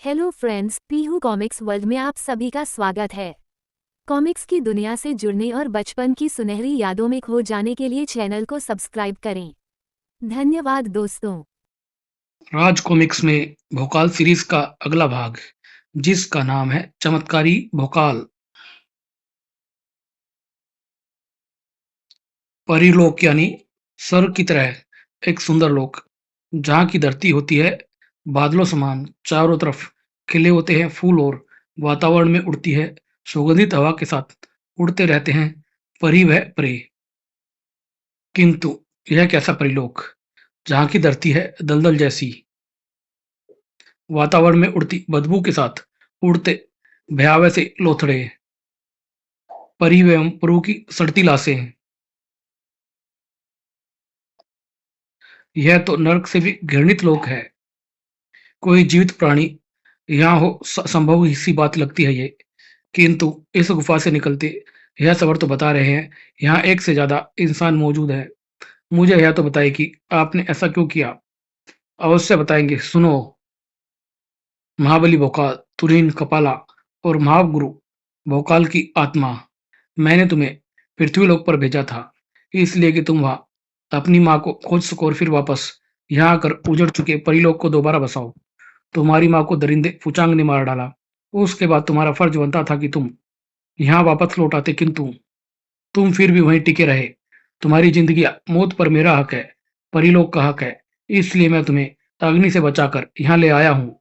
Hello friends, Pihu comics world में आप सभी का स्वागत है। कॉमिक्स की दुनिया से जुड़ने और बचपन की सुनहरी यादों में खो जाने के लिए चैनल को सब्सक्राइब करें। धन्यवाद दोस्तों। राज कॉमिक्स में भोकाल सीरीज का अगला भाग, जिसका नाम है चमत्कारी भोकाल। परीलोक यानी स्वर्ग की तरह एक सुंदर लोक, जहाँ की धरती होती है बादलों समान, चारों तरफ खिले होते हैं फूल और वातावरण में उड़ती है सुगंधित हवा के साथ उड़ते रहते हैं परी व प्रे। किंतु यह कैसा परिलोक, जहाँ की धरती है दलदल जैसी, वातावरण में उड़ती बदबू के साथ उड़ते भयावह से लोथड़े, परी एवं प्रभु की सड़ती लाशें। यह तो नर्क से भी घृणित लोक है। कोई जीवित प्राणी यहाँ हो संभव ही सी बात लगती है ये, किंतु इस गुफा से निकलते यह सबर तो बता रहे हैं यहाँ एक से ज्यादा इंसान मौजूद है। मुझे यह तो बताइए कि आपने ऐसा क्यों किया। अवश्य बताएंगे, सुनो। महाबली भोकाल, तुरीन कपाला और महागुरु भोकाल की आत्मा, मैंने तुम्हें पृथ्वीलोक पर भेजा था, इसलिए कि तुम वहां अपनी माँ को खोज सको और फिर वापस यहाँ आकर उजड़ चुके परिलोक को दोबारा बसाओ। तुम्हारी माँ को दरिंदे फुचांग ने मार डाला। उसके बाद तुम्हारा फर्ज बनता था कि तुम यहाँ वापस लौट आते, किंतु तुम फिर भी वहीं टिके रहे। तुम्हारी जिंदगी मौत पर मेरा हक है, परिलोक का हक है, इसलिए मैं तुम्हें अग्नि से बचाकर यहाँ ले आया हूँ।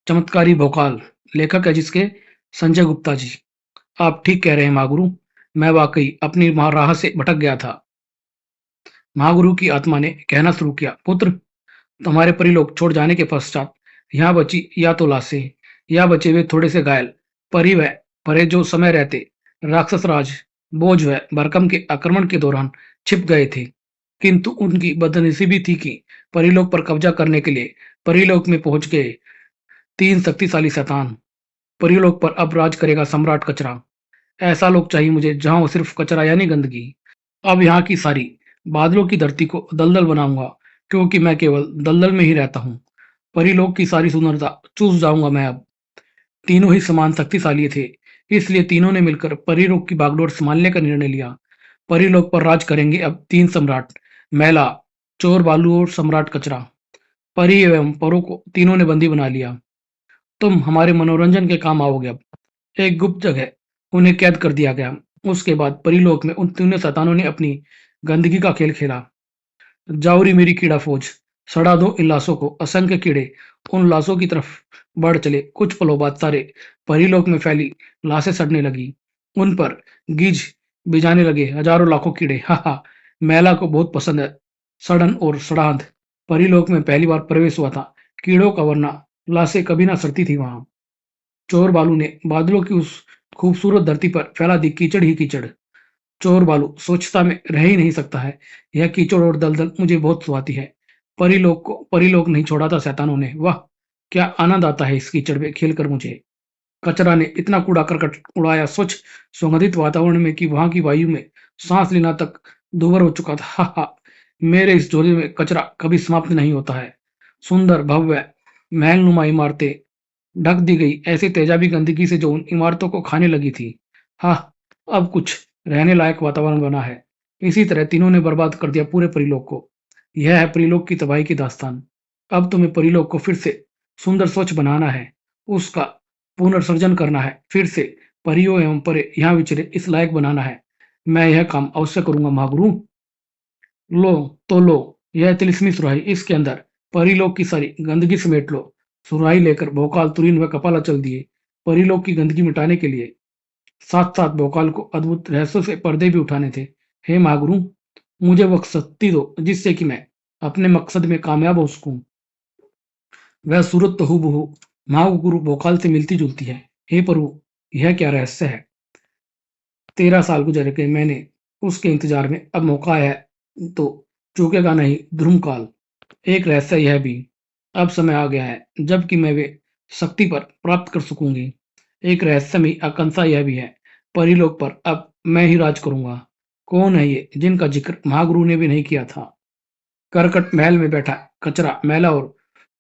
चमत्कारी भोकाल, लेखक है जिसके संजय गुप्ता जी। आप ठीक कह रहे हैं महागुरु, मैं वाकई अपनी राह से भटक गया था। महागुरु की आत्मा ने कहना शुरू किया, पुत्र, तुम्हारे परिलोक छोड़ जाने के पश्चात यहाँ बची या तो लाशें या बचे हुए थोड़े से घायल परी व परे जो समय रहते राक्षस राज बोझ व बरकम के आक्रमण के दौरान छिप गए थे, किंतु उनकी बदनसीबी थी कि परिलोक पर कब्जा करने के लिए परिलोक में पहुंच गए तीन शक्तिशाली शैतान। परिलोक पर अब राज करेगा सम्राट कचरा। ऐसा लोक चाहिए मुझे जहां वो सिर्फ कचरा यानी गंदगी। अब यहाँ की सारी बादलों की धरती को दलदल बनाऊंगा, क्योंकि मैं केवल दलदल में ही रहता हूँ। परिलोक की सारी सुंदरता चूस जाऊंगा मैं अब। तीनों ही समान शक्तिशाली थे, इसलिए तीनों ने मिलकर परिलोक की बागडोर संभालने का निर्णय लिया। परिलोक पर राज करेंगे अब तीन सम्राट, मैला, चोर बालू और सम्राट कचरा। परी एवं परों को तीनों ने बंदी बना लिया। तुम हमारे मनोरंजन के काम आओगे अब। एक गुप्त जगह उन्हें कैद कर दिया गया। उसके बाद परिलोक में उन तीनों शैतानों ने अपनी गंदगी का खेल खेला। जाऊरी मेरी कीड़ा फौज, सड़ा दो इन लाशों को। असंख्य कीड़े उन लाशों की तरफ बढ़ चले। कुछ पलों बाद सारे परिलोक में फैली लाशें सड़ने लगी। उन पर गीज बिजाने लगे हजारों लाखों कीड़े। हा हा, मैला को बहुत पसंद है सड़न और सड़ांध। परिलोक में पहली बार प्रवेश हुआ था कीड़ों का, वरना लाशें कभी ना सड़ती थी वहां। चोर बालू ने बादलों की उस खूबसूरत धरती पर फैला दी कीचड़ ही कीचड़। चोर बालू स्वच्छता में रह ही नहीं सकता है। यह कीचड़ और दलदल मुझे बहुत सुहाती है। परिलोक नहीं छोड़ा था शैतानों ने। वाह, क्या आनंद आता है इस कीचड़ में खेलकर मुझे। कचरा ने इतना कूड़ा करकट उड़ाया स्वच्छ सुगंधित वातावरण में कि वहां की वायु में सांस लेना तक दूभर हो चुका था। हा हा, मेरे इस झोले में कचरा कभी समाप्त नहीं होता है। सुंदर भव्य महलनुमा इमारतें ढक दी गई ऐसी तेजाबी गंदगी से जो उन इमारतों को खाने लगी थी। हाँ, अब कुछ रहने लायक वातावरण बना है। इसी तरह तीनों ने बर्बाद कर दिया पूरे परिलोक को। यह है परिलोक की तबाही की दास्तान। अब तुम्हें परिलोक को फिर से सुंदर स्वच्छ बनाना है, उसका पुनर्सृजन करना है, फिर से परियों एवं परे यहाँ विचरे इस लायक बनाना है। मैं यह काम अवश्य करूंगा महागुरु। लो, तो लो, यह तिलिस्मी सुराही, इसके अंदर परिलोक की सारी गंदगी समेट लो। सुराही लेकर भोकाल, तुरीन व कपाला चल दिए परिलोक की गंदगी मिटाने के लिए। साथ साथ भोकाल को अद्भुत रहस्यों से पर्दे भी उठाने थे। हे महागुरु, मुझे वह शक्ति दो जिससे कि मैं अपने मकसद में कामयाब हो सकूं। वह सूरत तो हूबहू महागुरु भोकाल से मिलती जुलती है। हे प्रभु, यह क्या रहस्य है। 13 साल गुजर गए, मैंने उसके इंतजार में, अब मौका आया है तो चूकेगा नहीं ध्रुव काल। एक रहस्य यह भी, अब समय आ गया है जबकि मैं वे शक्ति पर प्राप्त कर सकूंगी। एक रहस्यमयी आकांक्षा यह भी है, परिलोक पर अब मैं ही राज करूंगा। कौन है ये जिनका जिक्र महागुरु ने भी नहीं किया था। करकट महल में बैठा कचरा, मैला और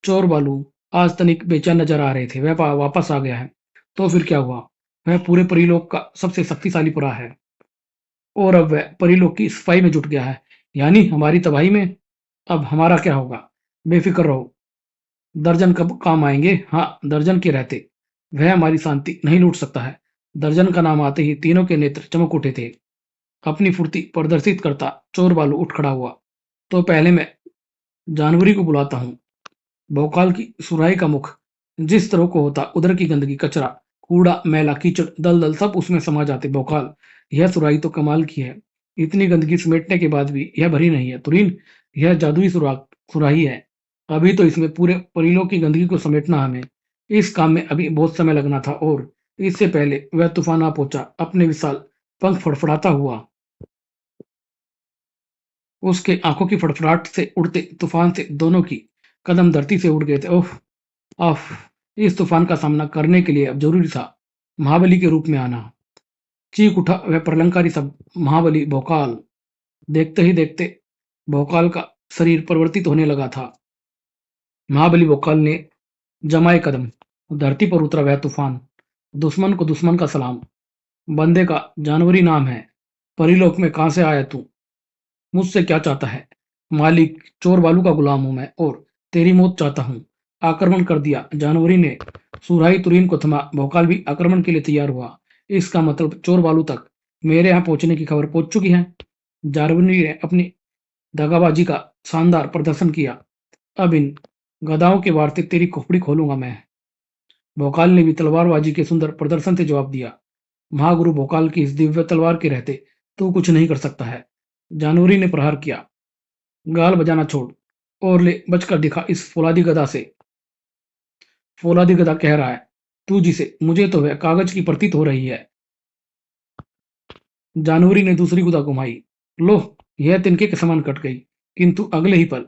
चोर बालू आज तनिक बेचैन नजर आ रहे थे। वह वापस आ गया है। तो फिर क्या हुआ? वह पूरे परीलोक का सबसे शक्तिशाली पुरा है और अब वह परीलोक की सफाई में जुट गया है, यानी हमारी तबाही में। अब हमारा क्या होगा? बेफिक्र रहो, दर्जन कब काम आएंगे। हाँ, दर्जन के रहते वह हमारी शांति नहीं लूट सकता है। दर्जन का नाम आते ही तीनों के नेत्र चमक उठे थे। अपनी फुर्ती प्रदर्शित करता चोर बालू उठ खड़ा हुआ। तो पहले मैं जानवरी को बुलाता हूँ। भोकाल की सुराही का मुख जिस तरह को होता, उधर की गंदगी, कचरा, कूड़ा, मैला, कीचड़, दलदल सब उसमें समा जाते। भोकाल, यह सुराही तो कमाल की है। इतनी गंदगी समेटने के बाद भी यह भरी नहीं है। तुरीन, यह जादुई सुराही है। अभी तो इसमें पूरे परिलों की गंदगी को समेटना हमें। इस काम में अभी बहुत समय लगना था और इससे पहले वह तूफान आ पहुंचा, अपने विशाल पंख फड़फड़ाता हुआ। उसके आंखों की फड़फड़ाहट से उड़ते तूफान से दोनों की कदम धरती से उड़ गए थे। ओह! आह! इस तूफान का सामना करने के लिए अब जरूरी था महाबली के रूप में आना। चीख उठा वह प्रलंकारी सब महाबली भोकाल। देखते ही देखते भोकाल का शरीर परिवर्तित होने लगा था। महाबली भोकाल ने जमाए कदम। धरती पर उतरा वह तूफान। दुश्मन को दुश्मन का सलाम। बंदे का जानवरी नाम है। परीलोक में कहां से आया तू? मुझसे क्या चाहता है? मालिक, चोर बालू का गुलाम हूं मैं और तेरी मौत चाहता हूं। आक्रमण कर दिया। जानवरी ने सुराही तुरीन को थमा। भोकाल भी आक्रमण के लिए तैयार हुआ। इसका मतलब चोर बालू तक मेरे यहाँ पहुंचने की खबर पहुंच चुकी है। जानवरी ने अपनी दगाबाजी का शानदार प्रदर्शन किया। अब इन गधाओं के वार से तेरी खोपड़ी खोलूंगा मैं। भोकाल ने भी तलवारबाजी के सुंदर प्रदर्शन से जवाब दिया। महागुरु भोकाल की इस दिव्य तलवार के रहते तू कुछ नहीं कर सकता है। जानवरी ने प्रहार किया। गाल बजाना छोड़ और ले बचकर दिखा इस फौलादी गधा से। फौलादी गधा कह रहा है तू जिसे, मुझे तो वह कागज की प्रतीत हो रही है। जानवरी ने दूसरी गुदा घुमाई। लो, यह तिनके के समान कट गई, किंतु अगले ही पल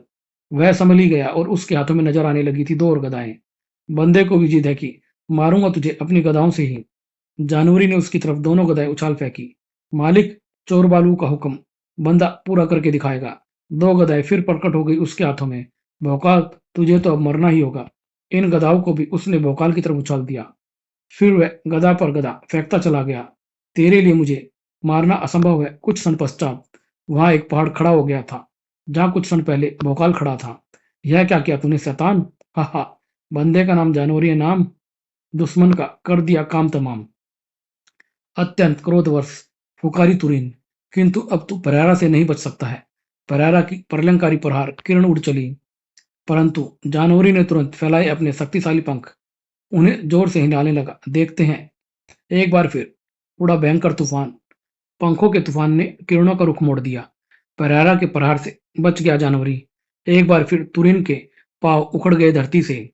वह संभल ही गया और उसके हाथों में नजर आने लगी थी दो और गदाएं। बंदे को भी जिद है कि मारूंगा तुझे अपनी गदाओं से ही। जानवरी ने उसकी तरफ दोनों गदाएं उछाल फेंकी। मालिक, चोर बालू का हुक्म बंदा पूरा करके दिखाएगा। दो गदाएं फिर प्रकट हो गई उसके हाथों में। भोकाल, तुझे तो अब मरना ही होगा। इन गदाओं को भी उसने भोकाल की तरफ उछाल दिया। फिर वह गदा पर गदा फेंकता चला गया। तेरे लिए मुझे मारना असंभव है। कुछ क्षण पश्चात वहां एक पहाड़ खड़ा हो गया था, जहां कुछ क्षण पहले भोकाल खड़ा था। यह क्या किया तूने शैतान? हा हा! बंदे का नाम जानवरी है, नाम दुश्मन का कर दिया काम तमाम। अत्यंत क्रोधवश फुकारी तुरीन, किंतु अब तू परारा से नहीं बच सकता है। परारा की प्रलंकारी प्रहार किरण उड़ चली, परंतु जानवरी ने तुरंत फैलाए अपने शक्तिशाली पंख। उन्हें जोर से हिलाने लगा। देखते हैं, एक बार फिर उड़ा भयंकर तूफान। पंखों के तूफान ने किरणों का रुख मोड़ दिया। परारा के प्रहार से बच गया जानवरी। एक बार फिर तुरीन के पांव उखड़ गए धरती से।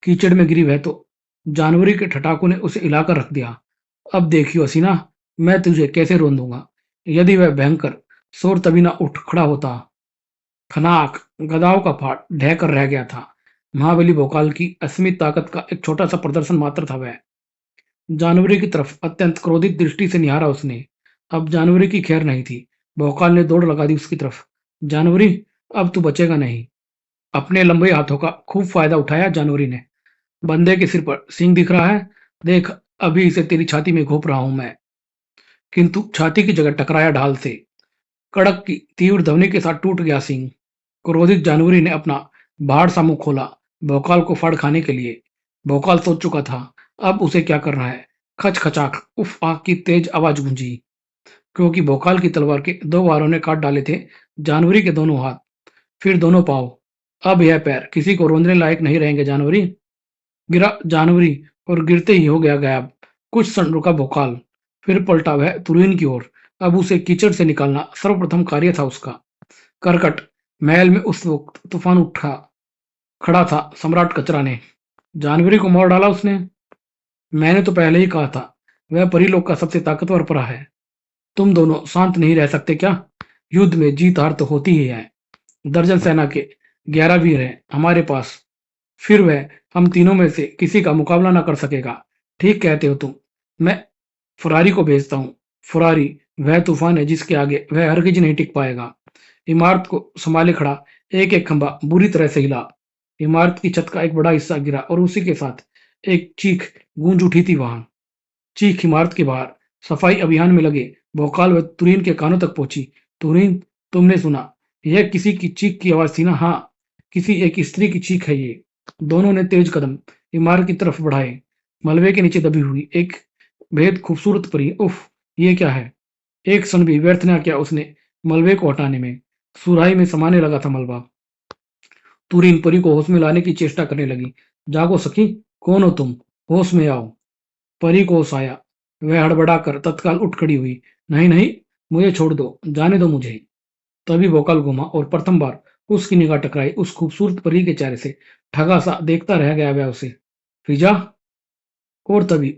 कीचड़ में गिरी वह तो जानवरी के ठटाकों ने उसे हिलाकर रख दिया। अब देखियो हसीना, मैं तुझे कैसे रोंदूंगा। यदि वह भयंकर शोर तभी ना उठ खड़ा होता। खनाक! गदाओं का फाड़ ढहकर रह गया था। महाबली भोकाल की असीमित ताकत का एक छोटा सा प्रदर्शन मात्र था वह। जानवरी की तरफ अत्यंत क्रोधित दृष्टि से निहारा उसने। अब जानवरी की खैर नहीं थी। भोकाल ने दौड़ लगा दी उसकी तरफ। जानवरी, अब तू बचेगा नहीं। अपने लंबे हाथों का खूब फायदा उठाया जानवरी ने। बंदे के सिर पर सींग दिख रहा है, देख, अभी इसे तेरी छाती में घोंप रहा हूं मैं। किंतु छाती की जगह टकराया ढाल से। कड़क की तीव्र ध्वनि के साथ टूट गया सींग। क्रोधित जानवरी ने अपना बाहर सा मुंह खोला भोकाल को फाड़ खाने के लिए। भोकाल सोच चुका था अब उसे क्या करना है। खच खचाक उफ आग की तेज आवाज गूंजी, क्योंकि भोकाल की तलवार के दो वारों ने काट डाले थे जानवरी के दोनों हाथ, फिर दोनों पांव। अब यह पैर किसी को रोंदने लायक नहीं रहेंगे। जानवरी गिरा। जानवरी और गिरते ही हो गया गायब। कुछ क्षण रुका भोकाल, फिर पलटा वह तुरीन की ओर। अब उसे कीचड़ से निकालना सर्वप्रथम कार्य था उसका। करकट महल में उस वक्त तूफान उठा खड़ा था। सम्राट कचरा ने जानवरी को मार डाला उसने। मैंने तो पहले ही कहा था वह परीलोक का सबसे ताकतवर परा है। तुम दोनों शांत नहीं रह सकते क्या? युद्ध में जीत हार तो होती ही है। दर्जन सेना के 11 वीर हैं हमारे पास, फिर वह हम तीनों में से किसी का मुकाबला ना कर सकेगा। ठीक कहते हो तुम। मैं फुरारी को भेजता हूँ। फुरारी वह तूफान है जिसके आगे वह हरगिज नहीं टिक पाएगा। इमारत को संभाले खड़ा एक एक खंभा बुरी तरह से हिला। इमारत की छत का एक बड़ा हिस्सा गिरा और उसी के साथ एक चीख गूंज उठी थी वहां। चीख इमारत के बाहर सफाई अभियान में लगे भोकाल व तुरीन के कानों तक पहुंची। तुरीन, तुमने सुना? यह किसी की चीख की आवाज थी ना? हाँ, किसी एक स्त्री की चीख है ये। दोनों ने तेज कदम इमारत की तरफ बढ़ाए। मलबे के नीचे दबी हुई एक बेहद खूबसूरत परी। उफ, ये क्या है? एक क्षण भी व्यर्थ न किया उसने मलबे को हटाने में। सुराही में समाने लगा था मलबा। तुरीन परी को होश में लाने की चेष्टा करने लगी। जागो सखी, कौन हो तुम? होश में आओ। परी को होश आया। वह हड़बड़ाकर तत्काल उठ खड़ी हुई। नहीं नहीं, मुझे छोड़ दो, जाने दो मुझे। तभी भोकाल घूमा और प्रथम बार उसकी निगाह टकराई उस खूबसूरत परी के चेहरे से। ठगा सा देखता रह गया वह उसे। फिजा। और तभी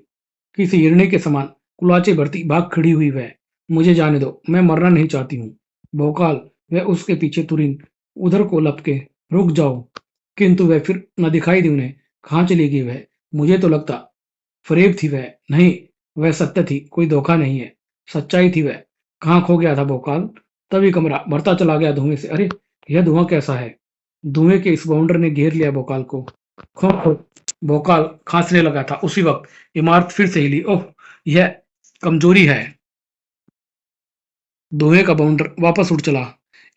किसी हिरणी के समान कुलाचे भरती भाग खड़ी हुई वह। मुझे जाने दो, मैं मरना नहीं चाहती हूँ। भोकाल वह उसके पीछे तुरीन उधर को लपके। रुक जाओ। किंतु वह फिर न दिखाई दी उन्हें। कहाँ चली गई वह? मुझे तो लगता फरेब थी वह। नहीं, वह सत्य थी, कोई धोखा नहीं है, सच्चाई थी वह। कहाँ खो गया था भोकाल? तभी कमरा भरता चला गया धुएं से। अरे, यह धुआं कैसा है? धुएं के इस बाउंडर ने घेर लिया भोकाल को। खो खो भोकाल खांसने लगा था। उसी वक्त इमारत फिर से हिली। ओह, यह कमजोरी है। धुएं का बाउंडर वापस उड़ चला।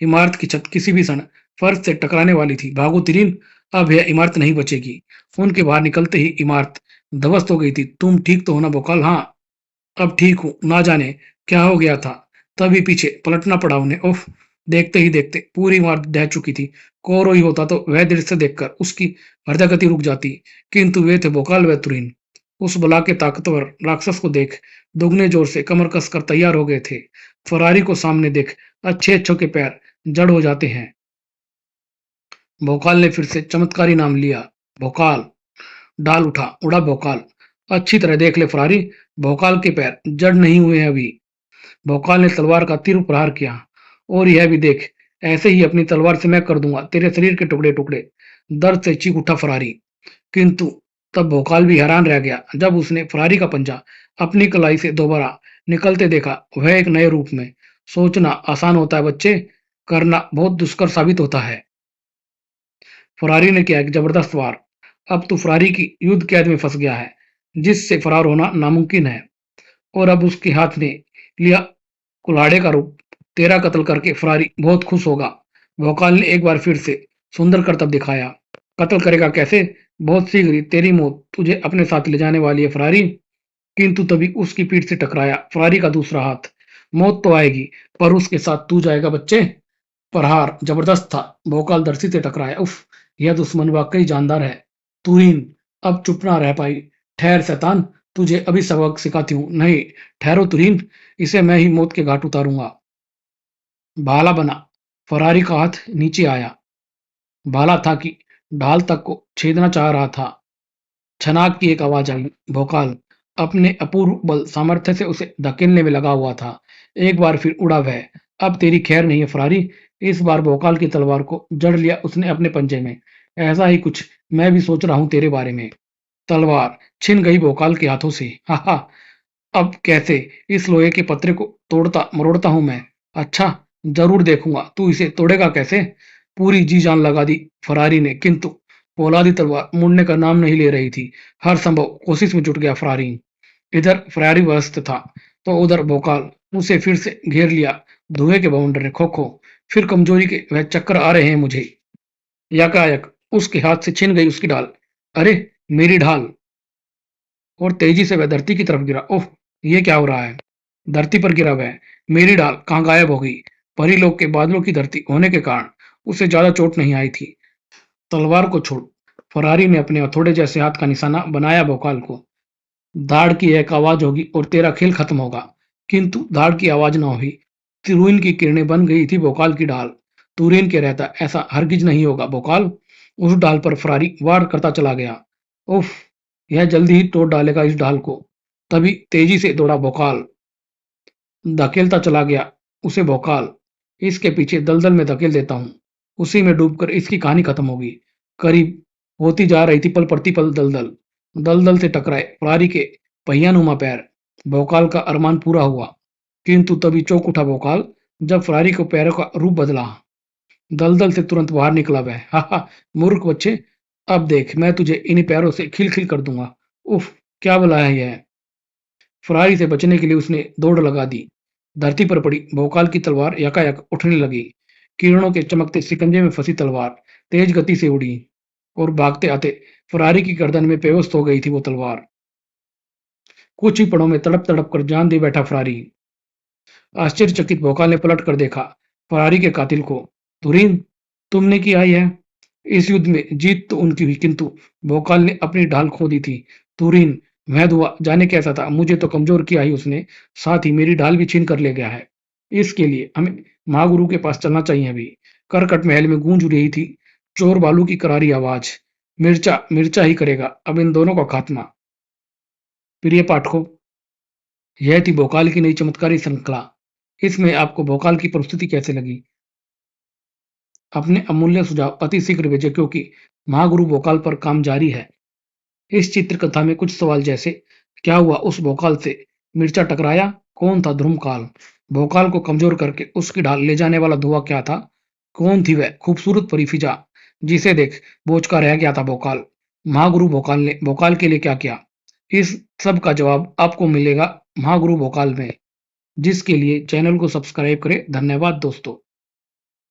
इमारत की छत किसी भी क्षण फर्श से टकराने वाली थी। भागो तिरीन, अब यह इमारत नहीं बचेगी। उनके बाहर निकलते ही इमारत ध्वस्त हो गई थी। तुम ठीक तो हो ना भोकाल? हाँ, अब ठीक हूं। ना जाने क्या हो गया था, तभी पीछे पलटना पड़ा उन्हें। उफ, देखते ही देखते पूरी इमारत ढह चुकी थी। कोरोई होता तो वह दृश्य देखकर उसकी हृदय गति रुक जाती। किंतु वे थे भोकाल व तुरीन। उस बला के ताकतवर राक्षस को देख दुगने जोर से कमर कसकर तैयार हो गए थे। फरारी को सामने देख अच्छे अच्छों के पैर जड़ हो जाते हैं। भोकाल ने फिर से चमत्कारी नाम लिया। भोकाल। डाल उठा, उड़ा भोकाल। अच्छी तरह देख ले फरारी, भोकाल के पैर जड़ नहीं हुए हैं अभी। भोकाल ने तलवार का तीर प्रहार किया। और यह भी देख, ऐसे ही अपनी तलवार से मैं कर दूंगा तेरे शरीर के टुकड़े टुकड़े। दर्द से चीख उठा फरारी। किंतु तब भोकाल भी हैरान रह गया जब उसने फरारी का पंजा अपनी कलाई से दोबारा निकलते देखा, वह एक नए रूप में। सोचना आसान होता है बच्चे, करना बहुत दुष्कर साबित होता है। फरारी ने किया एक जबरदस्त वार। अब तो फरारी की युद्ध कैद में फंस गया है, जिससे फरार होना नामुमकिन है। और अब उसके हाथ ने लिया कुल्हाड़े का रूप। तेरा कत्ल करके फरारी बहुत खुश होगा। भोकाल ने एक बार फिर से सुंदर करतब दिखाया। कत्ल करेगा कैसे? बहुत शीघ्र ही तेरी मौत तुझे अपने साथ ले जाने वाली है फरारी। किंतु तभी उसकी पीठ से टकराया फरारी का दूसरा हाथ। मौत तो आएगी, पर उसके साथ तू जाएगा बच्चे। प्रहार जबरदस्त था। भोकाल दर्शी से टकराया। उफ, यह दुश्मन वाकई जानदार है। तुरीन अब चुप ना रह पाई। ठहर शैतान, तुझे अभी सबक सिखाती हूँ। नहीं, ठहरो तुरीन, इसे मैं ही मौत के घाट उतारूंगा। भाला बना। फरारी का हाथ नीचे आया। भाला था कि ढाल तक को छेदना चाह रहा था। छनाक की एक आवाज आई। भोकाल अपने अपूर्व बल सामर्थ्य से उसे धकेलने में लगा हुआ था। एक बार फिर उड़ा वह। अब तेरी खैर नहीं है फरारी। इस बार भोकाल की तलवार को जड़ लिया उसने अपने पंजे में। ऐसा ही कुछ मैं भी सोच रहा हूं तेरे बारे में। तलवार छिन गई भोकाल के हाथों से। हा हा, अब कैसे इस लोहे के पत्रे को तोड़ता मरोड़ता हूं मैं। अच्छा, जरूर देखूंगा तू इसे तोड़ेगा कैसे। पूरी जी जान लगा दी फरारी ने, किंतु पोलादी तलवार मुड़ने का नाम नहीं ले रही थी। हर संभव कोशिश में जुट गया फरारी। इधर फरारी व्यस्त था तो उधर भोकाल उसे फिर से घेर लिया। धुएं के बाउंडर ने खो खो। फिर कमजोरी के वह चक्कर आ रहे हैं मुझे। यकायक उसके हाथ से छिन गई उसकी ढाल। अरे, मेरी ढाल! और तेजी से वह धरती की तरफ गिरा। ओह, ये क्या हो रहा है? धरती पर गिरा वह। मेरी ढाल कहाँ गायब हो गई? परीलोक के बादलों की धरती होने के कारण उसे ज्यादा चोट नहीं आई थी। तलवार को छोड़। फरारी ने अपने हथौड़े जैसे हाथ का निशाना बनाया भोकाल को। दाड़ की एक आवाज होगी और तेरा खेल खत्म होगा। किंतु दाड़ की आवाज न हुई। तुरीन की किरणें बन गई थी भोकाल की ढाल। तुरीन के रहता ऐसा हरगिज नहीं होगा भोकाल। उस ढाल पर फरारी वार करता चला गया। उफ, यह जल्दी ही तोड़ डालेगा इस ढाल को। तभी तेजी से दौड़ा भोकाल। धकेलता चला गया उसे भोकाल। इसके पीछे दलदल में धकेल देता हूं। उसी में डूबकर इसकी कहानी खत्म होगी। करीब होती जा रही थी पल प्रति पल दलदल। दलदल से टकराए फरारी के पहियानुमा पैर। भोकाल का अरमान पूरा हुआ। किंतु तभी चौंक उठा भोकाल जब फरारी को पैरों का रूप बदला। दलदल से तुरंत बाहर निकला वह। हा हा, मूर्ख बच्चे, अब देख, मैं तुझे इन्हीं पैरों से खिल-खिल कर दूँगा। उफ़! क्या बला है यह? फरारी से बचने के लिए उसने दौड़ लगा दी। धरती पर पड़ी भोकाल की तलवार यकायक उठने लगी। किरणों के चमकते शिकंजे में फंसी तलवार तेज गति से उड़ी और भागते आते फरारी की गर्दन में पेवस्त हो गई थी वो तलवार। कुछ ही पड़ों में तड़प-तड़प कर जान दे बैठा फरारी। आश्चर्यचकित भोकाल ने पलट कर देखा फरारी के कातिल को। "तुरीन, तुमने किया यह?" इस युद्ध में जीत तो उनकी हुई, किंतु भोकाल ने अपनी ढाल खो दी थी। "तुरीन, वह धुआँ जाने कैसा था? मुझे तो कमज़ोर किया ही उसने, साथ ही मेरी ढाल भी छीन कर ले गया है। इसके लिए हमें महागुरु के पास चलना चाहिए अभी।" करकट महल में गूंज रही थी चोर बालू की करारी आवाज़। "मिर्चा, मिर्चा ही करेगा अब इन दोनों का खात्मा।" प्रिय पाठकों, यह थी भोकाल की नई चमत्कारी श्रृंखला। इसमें आपको भोकाल की प्रस्तुति कैसे लगी? अपने अमूल्य सुझाव अति शीघ्र भेजें, क्योंकि महागुरु भोकाल पर काम जारी है। इस चित्र कथा में कुछ सवाल जैसे: क्या हुआ उस भोकाल से? मिर्चा टकराया? कौन था ध्रुमकाल? भोकाल को कमजोर करके उसकी ढाल ले जाने वाला धुआं क्या था? कौन थी वह खूबसूरत परी फिजा जिसे देख बोचका रह गया था भोकाल? महागुरु भोकाल ने भोकाल के लिए क्या किया? इस सब का जवाब आपको मिलेगा महागुरु भोकाल में, जिसके लिए चैनल को सब्सक्राइब करें। धन्यवाद दोस्तों।